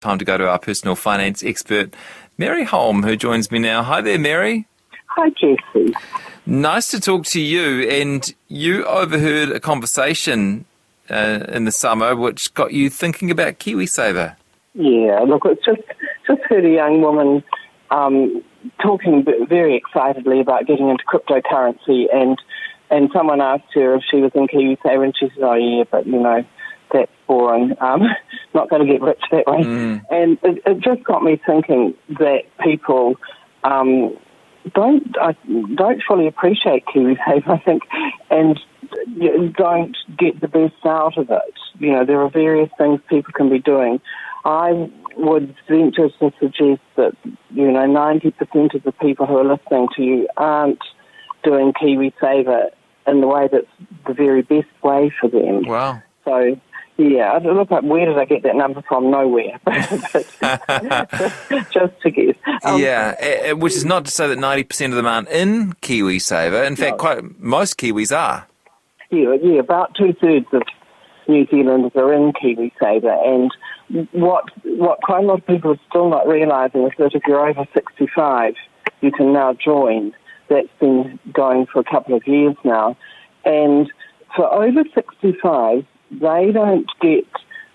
Time to go to our personal finance expert, Mary Holm, who joins me now. Hi there, Mary. Hi, Jesse. Nice to talk to you. And you overheard a conversation in the summer which got you thinking about KiwiSaver. Yeah, look, it's just heard a young woman talking very excitedly about getting into cryptocurrency, and someone asked her if she was in KiwiSaver, and she said, oh yeah, but that's boring. Not going to get rich that way. And it just got me thinking that people don't fully appreciate KiwiSaver, I think, and don't get the best out of it. There are various things people can be doing. I would venture to suggest that 90% of the people who are listening to you aren't doing KiwiSaver in the way that's the very best way for them. Wow. So, yeah, I look up where did I get that number from? Nowhere. Just to guess. Which is not to say that 90% of them aren't in KiwiSaver. In fact, most Kiwis are. Yeah, about 2/3 of New Zealanders are in KiwiSaver, and what quite a lot of people are still not realising is that if you're over 65, you can now join. That's been going for a couple of years now, and for over 65, they don't get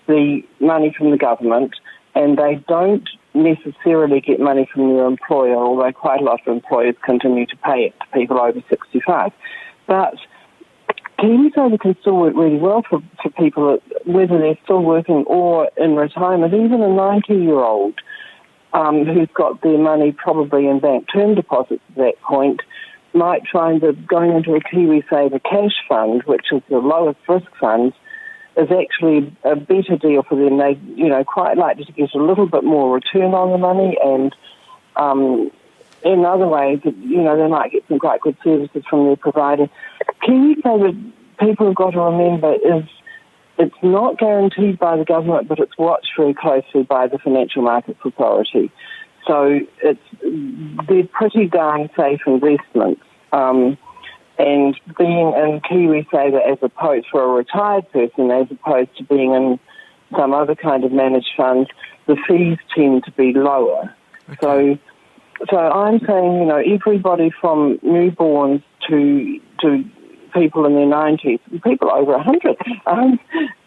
the money from the government, and they don't necessarily get money from their employer, although quite a lot of employers continue to pay it to people over 65. But KiwiSaver can still work really well for people, whether they're still working or in retirement. Even a 90-year-old who's got their money probably in bank term deposits at that point might find that going into a KiwiSaver cash fund, which is the lowest risk fund, is actually a better deal for them. They, quite likely to get a little bit more return on the money, and in other ways, they might get some quite good services from their provider. KiwiSaver, people have got to remember, it's not guaranteed by the government, but it's watched very closely by the Financial Markets Authority. So they're pretty darn safe investments. And being in KiwiSaver as opposed for a retired person, as opposed to being in some other kind of managed fund, the fees tend to be lower. Okay. So I'm saying, everybody from newborns to people in their 90s, people over 100,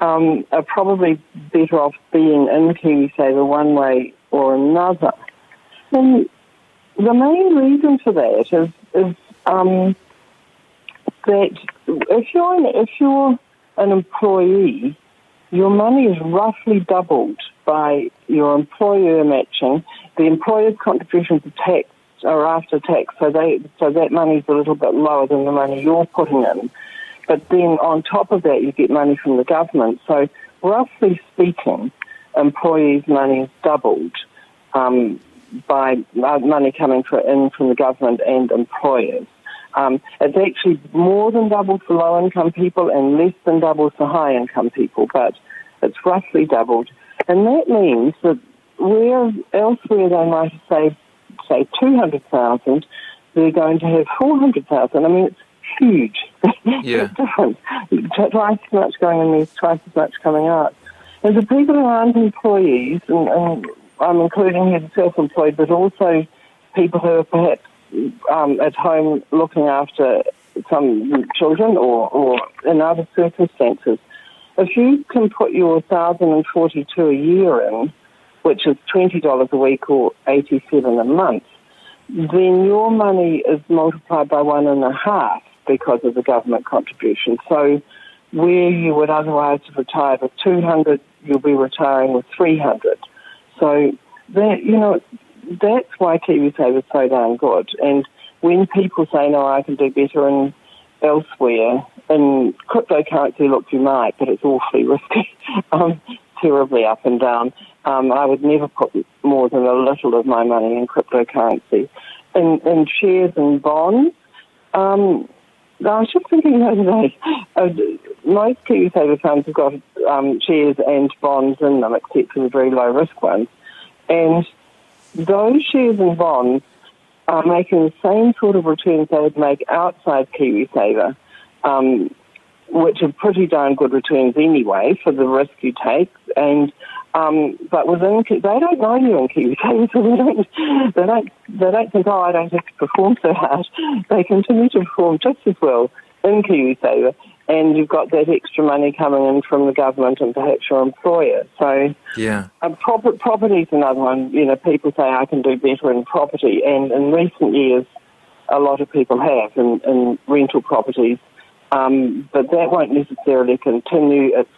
are probably better off being in KiwiSaver one way or another. And the main reason for that is that if you're an employee, your money is roughly doubled by your employer matching. The employer's contributions are after tax, so that money's a little bit lower than the money you're putting in. But then on top of that, you get money from the government. So roughly speaking, employees' money is doubled by money coming in from the government and employers. It's actually more than doubled for low-income people and less than doubled for high-income people, but it's roughly doubled. And that means that where elsewhere they might have saved, say, 200,000, they're going to have 400,000. I mean, it's huge. Yeah. It's different. Twice as much going in, there's twice as much coming out. And the people who aren't employees, and I'm including here the self-employed, but also people who are perhaps at home looking after some children or in other circumstances, if you can put your $1,042 a year in, which is $20 a week or $87 a month, then your money is multiplied by 1.5 because of the government contribution. So where you would otherwise have retired with 200, you'll be retiring with 300. So that, that's why KiwiSaver is so darn good. And when people say, no, I can do better elsewhere, in cryptocurrency, look, you might, but it's awfully risky, terribly up and down. I would never put more than a little of my money in cryptocurrency. In shares and bonds, I was just thinking the other day, most KiwiSaver funds have got shares and bonds in them, except for the very low-risk ones. And those shares and bonds are making the same sort of returns they would make outside KiwiSaver. which are pretty darn good returns anyway for the risk you take. And but they don't know you in KiwiSaver, so they don't think, oh, I don't have to perform so hard. They continue to perform just as well in KiwiSaver, and you've got that extra money coming in from the government and perhaps your employer. So yeah, property's another one. You know, people say I can do better in property, and in recent years, a lot of people have in rental properties, but that won't necessarily continue. It's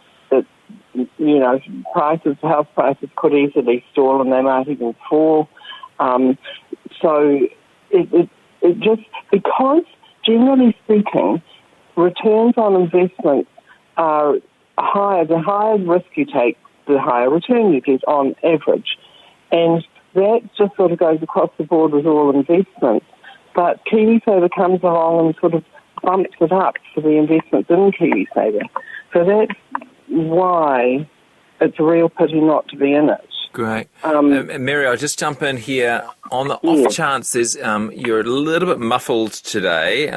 you know, house prices could easily stall, and they might even fall. So it just, because generally speaking, returns on investments are higher. The higher risk you take, the higher return you get on average. And that just sort of goes across the board with all investments. But KiwiSaver comes along and sort of bumps it up for the investments in KiwiSaver. So that's why it's a real pity not to be in it. Great. Mary, I'll just jump in here. On the off chance you're a little bit muffled today.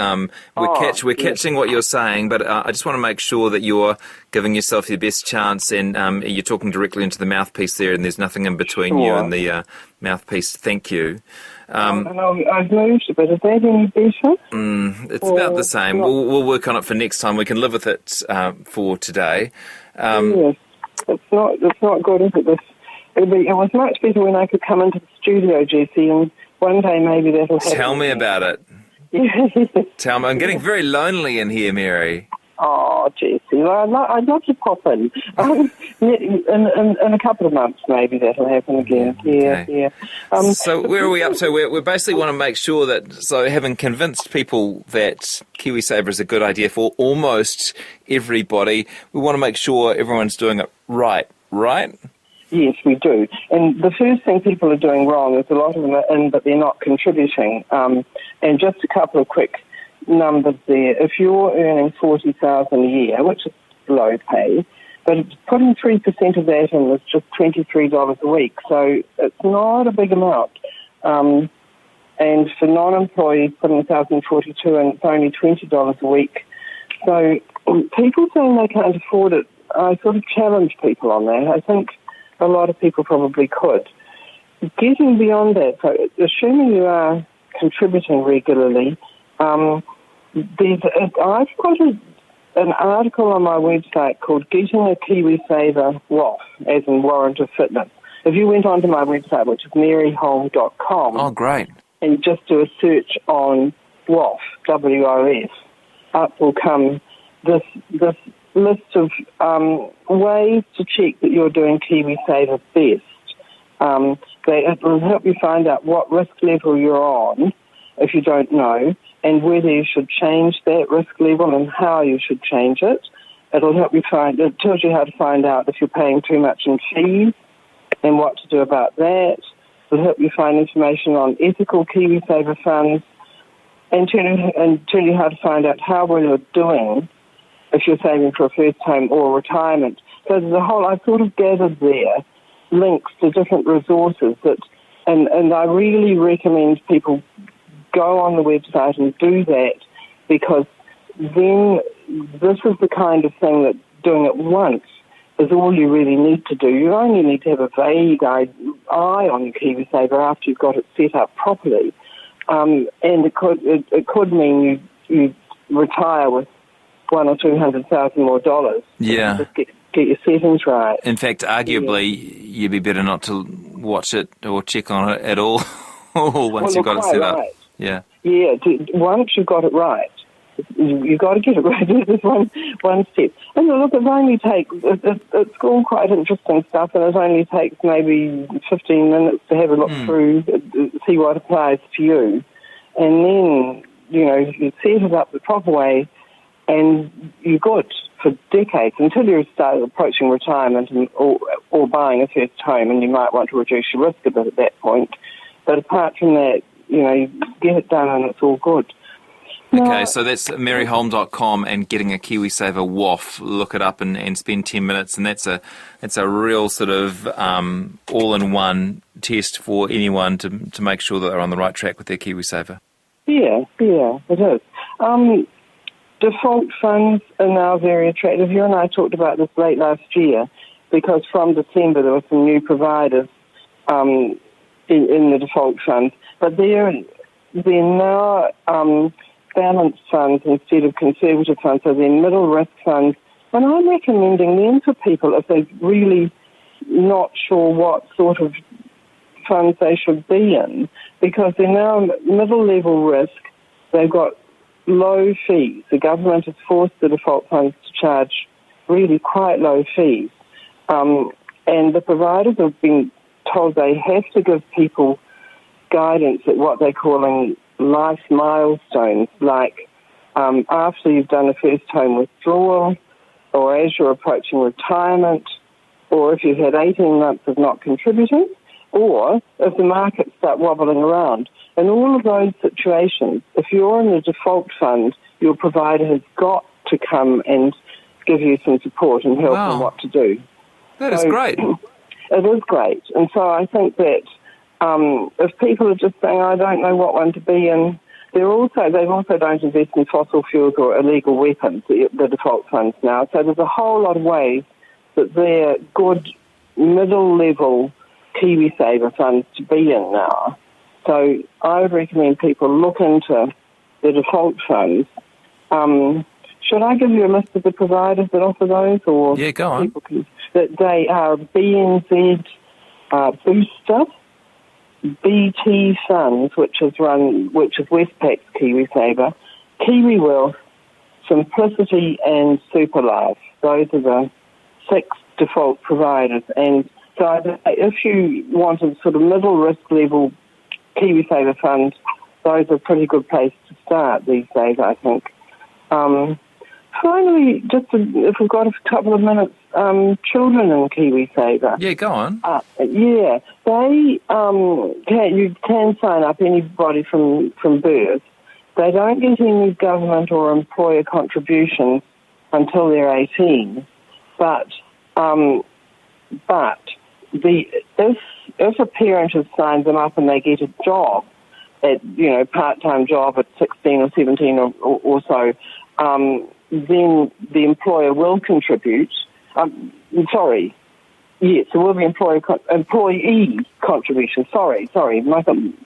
We're catching what you're saying, but I just want to make sure that you're giving yourself your best chance, and you're talking directly into the mouthpiece there, and there's nothing in between you and the mouthpiece. Thank you. And I've moved a bit. Is that any better? It's about the same. We'll work on it for next time. We can live with it for today. Yes. It's not good, is it? It was much better when I could come into the studio, Jesse, and one day maybe that'll happen. Tell me about it. Tell me. I'm getting very lonely in here, Mary. Oh, Jesse, well, I'd love to pop in. In a couple of months, maybe that'll happen again. Yeah. So where are we up to? We basically want to make sure that, so having convinced people that KiwiSaver is a good idea for almost everybody, we want to make sure everyone's doing it right? Yes, we do. And the first thing people are doing wrong is a lot of them are in, but they're not contributing. And just a couple of quick numbers there. If you're earning $40,000 a year, which is low pay, but putting 3% of that in is just $23 a week, so it's not a big amount. And for non-employees, putting $1,042 in, it's only $20 a week. So people saying they can't afford it, I sort of challenge people on that. I think a lot of people probably could. Getting beyond that, so assuming you are contributing regularly, I've got an article on my website called Getting a KiwiSaver WOF, as in Warrant of Fitness. If you went onto my website, which is maryholm.com, oh, great, and just do a search on WOF, W-O-F, up will come this list of ways to check that you're doing KiwiSaver best. It will help you find out what risk level you're on, if you don't know, and whether you should change that risk level and how you should change it. It tells you how to find out if you're paying too much in fees and what to do about that. It'll help you find information on ethical KiwiSaver funds and tell you how to find out how well you're doing if you're saving for a first home or retirement. So there's I've sort of gathered there links to different resources and I really recommend people go on the website and do that, because then this is the kind of thing that doing it once is all you really need to do. You only need to have a vague eye on your KiwiSaver after you've got it set up properly. And it could mean you retire with $100,000 or $200,000 more dollars. Yeah. Just get your settings right. In fact, arguably, you'd be better not to watch it or check on it at all once you've got it set up. Yeah. Yeah, once you've got it right, you've got to get it right. There's one step. And look, it's all quite interesting stuff, and it only takes maybe 15 minutes to have a look through, see what applies to you. And then, you set it up the proper way, and you're good for decades until you start approaching retirement or buying a first home, and you might want to reduce your risk a bit at that point. But apart from that, you get it done and it's all good. Okay, so that's maryholm.com and Getting a KiwiSaver WOF. Look it up and spend 10 minutes, and that's a real sort of all-in-one test for anyone to make sure that they're on the right track with their KiwiSaver. Yeah, it is. default funds are now very attractive. You and I talked about this late last year because from December there were some new providers in the default funds. But they're now balanced funds instead of conservative funds, so they're middle risk funds. And I'm recommending them for people if they're really not sure what sort of funds they should be in, because they're now middle level risk. They've got low fees. The government has forced the default funds to charge really quite low fees. And the providers have been told they have to give people guidance at what they're calling life milestones, like after you've done a first home withdrawal, or as you're approaching retirement, or if you've had 18 months of not contributing, or if the markets start wobbling around. In all of those situations, if you're in a default fund, your provider has got to come and give you some support and help in what to do. That is great. It is great. And so I think that if people are just saying, I don't know what one to be in, they also don't invest in fossil fuels or illegal weapons, the default funds now. So there's a whole lot of ways that they're good middle-level KiwiSaver funds to be in now. So I would recommend people look into the default funds. Should I give you a list of the providers that offer those? Or yeah, go on. That they are BNZ Booster, BT Funds, which is Westpac's KiwiSaver, Kiwi Wealth, Simplicity, and Superlife. Those are the 6 default providers. And so if you want a sort of middle risk level KiwiSaver fund, those are a pretty good place to start these days, I think. Finally, if we've got a couple of minutes, children in KiwiSaver. Yeah, go on. Yeah, you can sign up anybody from birth. They don't get any government or employer contributions until they're 18. But if a parent has signed them up and they get a job, part-time job at 16 or 17 or so, then the employer will contribute. Yes, there will be employee contribution. Sorry, mustn't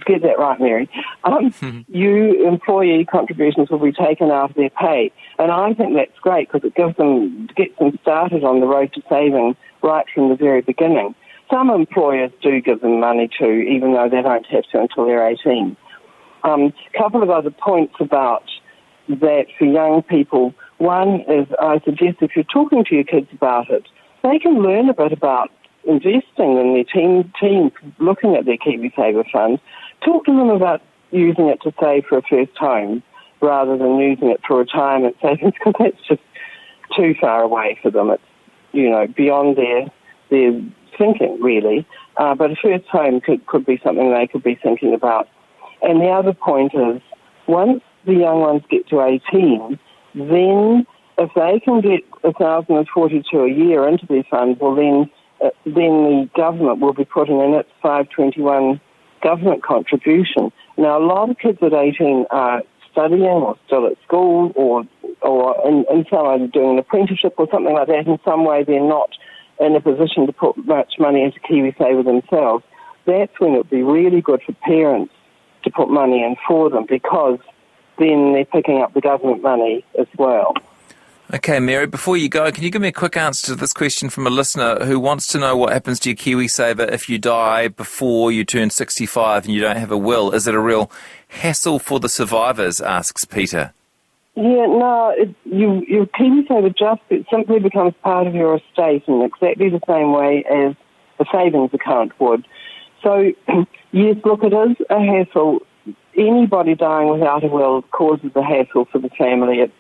get that right, Mary. Employee contributions will be taken out of their pay, and I think that's great because it gets them started on the road to saving right from the very beginning. Some employers do give them money too, even though they don't have to until they're 18. A couple of other points about that for young people. One is I suggest if you're talking to your kids about it, they can learn a bit about investing in their team looking at their KiwiSaver funds. Talk to them about using it to save for a first home rather than using it for retirement savings, because that's just too far away for them. It's, beyond their thinking, really. But a first home could be something they could be thinking about. And the other point is, once the young ones get to 18, then if they can get 1,042 a year into their fund, well then the government will be putting in its 521 government contribution. Now, a lot of kids at 18 are studying or still at school or in some way doing an apprenticeship or something like that. In some way, they're not in a position to put much money into KiwiSaver themselves. That's when it would be really good for parents to put money in for them, because then they're picking up the government money as well. Okay, Mary, before you go, can you give me a quick answer to this question from a listener who wants to know what happens to your KiwiSaver if you die before you turn 65 and you don't have a will? Is it a real hassle for the survivors, asks Peter. Yeah, no, your KiwiSaver it simply becomes part of your estate in exactly the same way as a savings account would. So, yes, look, it is a hassle. Anybody dying without a will causes a hassle for the family. It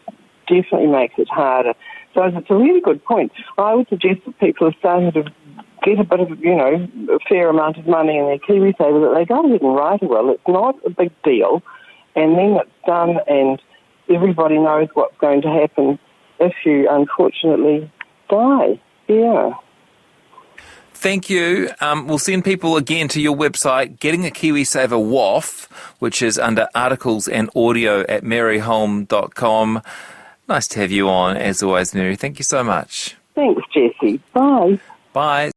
definitely makes it harder. So it's a really good point. I would suggest that people are starting to get a bit of, a fair amount of money in their KiwiSaver, that they go ahead and write a will. It's not a big deal. And then it's done, and everybody knows what's going to happen if you unfortunately die. Yeah. Thank you. We'll send people again to your website, Getting a KiwiSaver WAF, which is under articles and audio at maryholm.com. Nice to have you on, as always, Mary. Thank you so much. Thanks, Jesse. Bye. Bye.